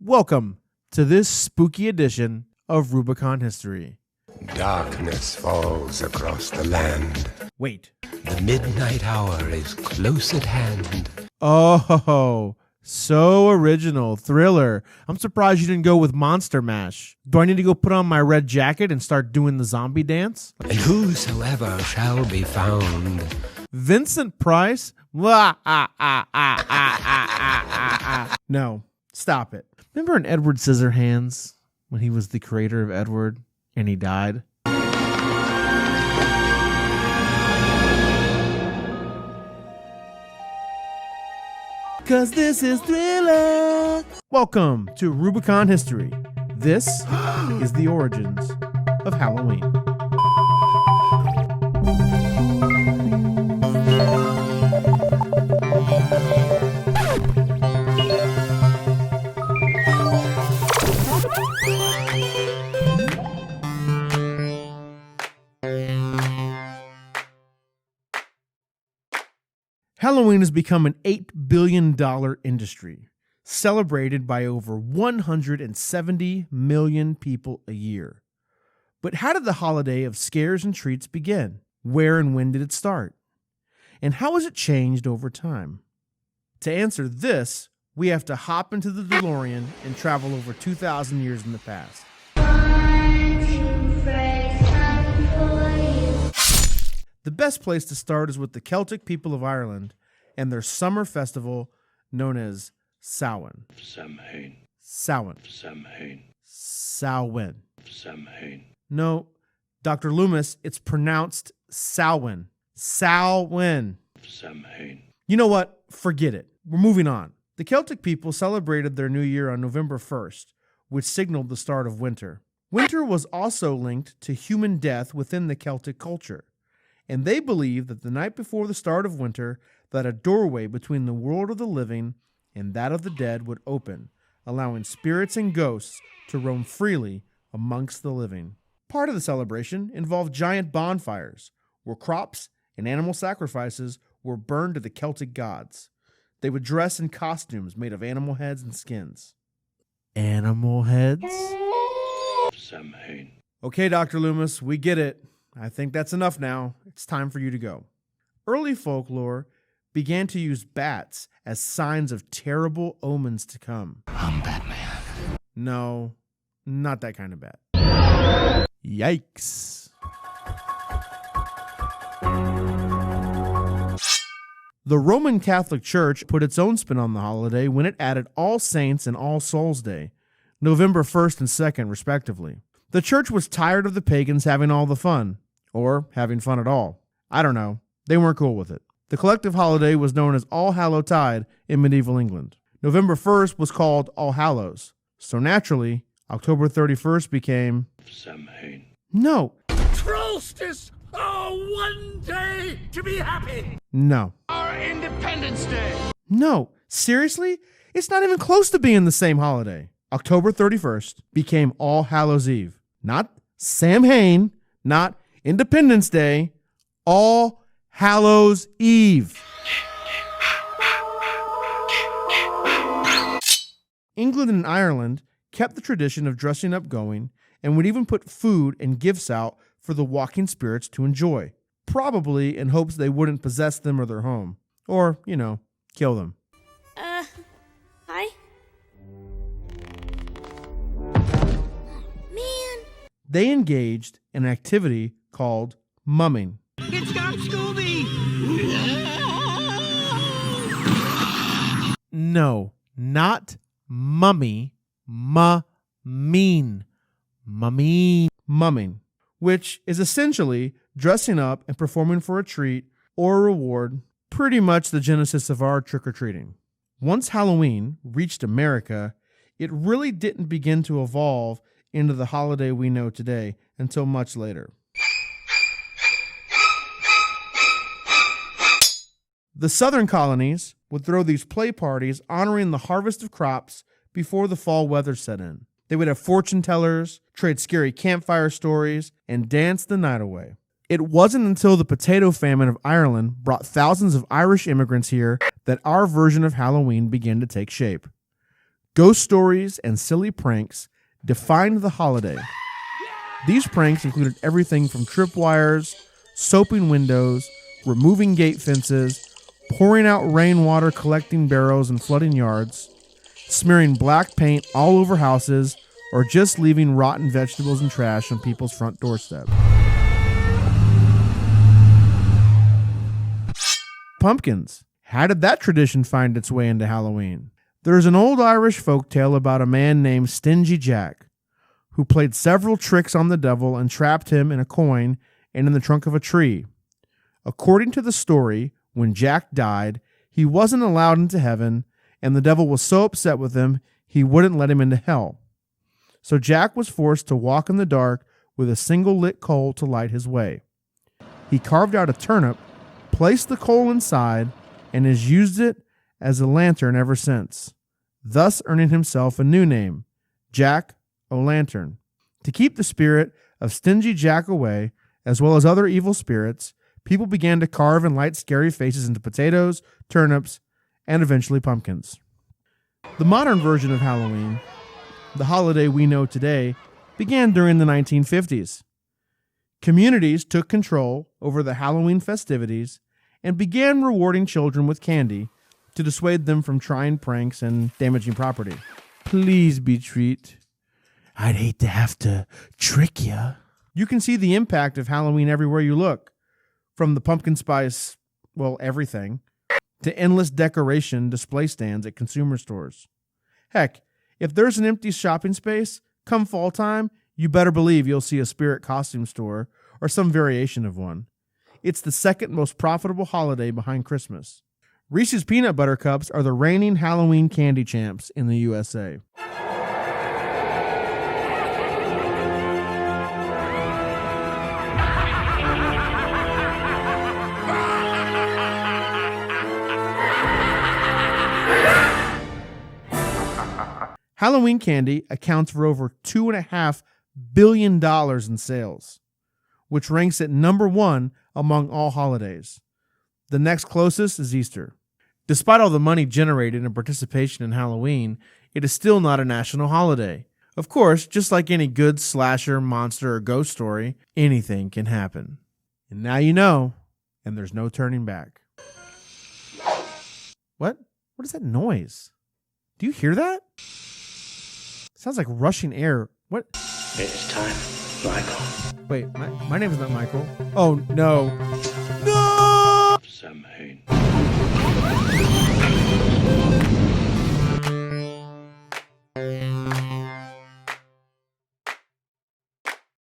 Welcome to this spooky edition of Rubicon History. Darkness falls across the land. Wait. The midnight hour is close at hand. Oh, so original. Thriller. I'm surprised you didn't go with Monster Mash. Do I need to go put on my red jacket and start doing the zombie dance? And whosoever shall be found. Vincent Price? No, stop it. Remember in Edward Scissorhands when he was the creator of Edward and he died? Cause this is Thriller. Welcome to Rubicon History. This is the origins of Halloween. Halloween has become an $8 billion industry, celebrated by over 170 million people a year. But how did the holiday of scares and treats begin? Where and when did it start? And how has it changed over time? To answer this, we have to hop into the DeLorean and travel over 2,000 years in the past. The best place to start is with the Celtic people of Ireland and their summer festival known as Samhain. Samhain. Samhain. Samhain. Samhain. Samhain. No, Dr. Loomis, it's pronounced Samhain. Samhain. Samhain. You know what? Forget it. We're moving on. The Celtic people celebrated their new year on November 1st, which signaled the start of winter. Winter was also linked to human death within the Celtic culture. And they believed that the night before the start of winter, that a doorway between the world of the living and that of the dead would open, allowing spirits and ghosts to roam freely amongst the living. Part of the celebration involved giant bonfires, where crops and animal sacrifices were burned to the Celtic gods. They would dress in costumes made of animal heads and skins. Animal heads? Samhain. Okay, Dr. Loomis, we get it. I think that's enough now. It's time for you to go. Early folklore began to use bats as signs of terrible omens to come. I'm Batman. No, not that kind of bat. Yikes. The Roman Catholic Church put its own spin on the holiday when it added All Saints and All Souls Day, November 1st and 2nd, respectively. The church was tired of the pagans having all the fun, or having fun at all. I don't know. They weren't cool with it. The collective holiday was known as All Hallowtide in medieval England. November 1st was called All Hallows. So naturally, October 31st became... Samhain. No. Trollstice! Oh, one day to be happy! No. Our Independence Day! No. Seriously? It's not even close to being the same holiday. October 31st became All Hallows Eve. Not Samhain, not Independence Day, All Hallows Eve. England and Ireland kept the tradition of dressing up going and would even put food and gifts out for the walking spirits to enjoy, probably in hopes they wouldn't possess them or their home, or, kill them. Hi? Man. They engaged in an activity called mumming. It's got Scooby! No, not mummy, mumming. Mumming, which is essentially dressing up and performing for a treat or a reward, pretty much the genesis of our trick-or-treating. Once Halloween reached America, it really didn't begin to evolve into the holiday we know today until much later. The southern colonies would throw these play parties honoring the harvest of crops before the fall weather set in. They would have fortune tellers, trade scary campfire stories, and dance the night away. It wasn't until the potato famine of Ireland brought thousands of Irish immigrants here that our version of Halloween began to take shape. Ghost stories and silly pranks defined the holiday. These pranks included everything from tripwires, soaping windows, removing gate fences, pouring out rainwater, collecting barrels and flooding yards, smearing black paint all over houses, or just leaving rotten vegetables and trash on people's front doorstep. Pumpkins. How did that tradition find its way into Halloween? There's an old Irish folktale about a man named Stingy Jack, who played several tricks on the devil and trapped him in a coin and in the trunk of a tree. According to the story, when Jack died, he wasn't allowed into heaven, and the devil was so upset with him, he wouldn't let him into hell. So Jack was forced to walk in the dark with a single lit coal to light his way. He carved out a turnip, placed the coal inside, and has used it as a lantern ever since, thus earning himself a new name, Jack O'Lantern. To keep the spirit of Stingy Jack away, as well as other evil spirits, people began to carve and light scary faces into potatoes, turnips, and eventually pumpkins. The modern version of Halloween, the holiday we know today, began during the 1950s. Communities took control over the Halloween festivities and began rewarding children with candy to dissuade them from trying pranks and damaging property. Please be treat. I'd hate to have to trick you. You can see the impact of Halloween everywhere you look, from the pumpkin spice, everything, to endless decoration display stands at consumer stores. Heck, if there's an empty shopping space, come fall time, you better believe you'll see a spirit costume store or some variation of one. It's the second most profitable holiday behind Christmas. Reese's Peanut Butter Cups are the reigning Halloween candy champs in the USA. Halloween candy accounts for over $2.5 billion in sales, which ranks it number one among all holidays. The next closest is Easter. Despite all the money generated in participation in Halloween, it is still not a national holiday. Of course, just like any good slasher, monster, or ghost story, anything can happen. And now you know, and there's no turning back. What? What is that noise? Do you hear that? Sounds like rushing air. What? It's time, Michael. Wait, my name is not Michael. Oh, no. No! Samhain.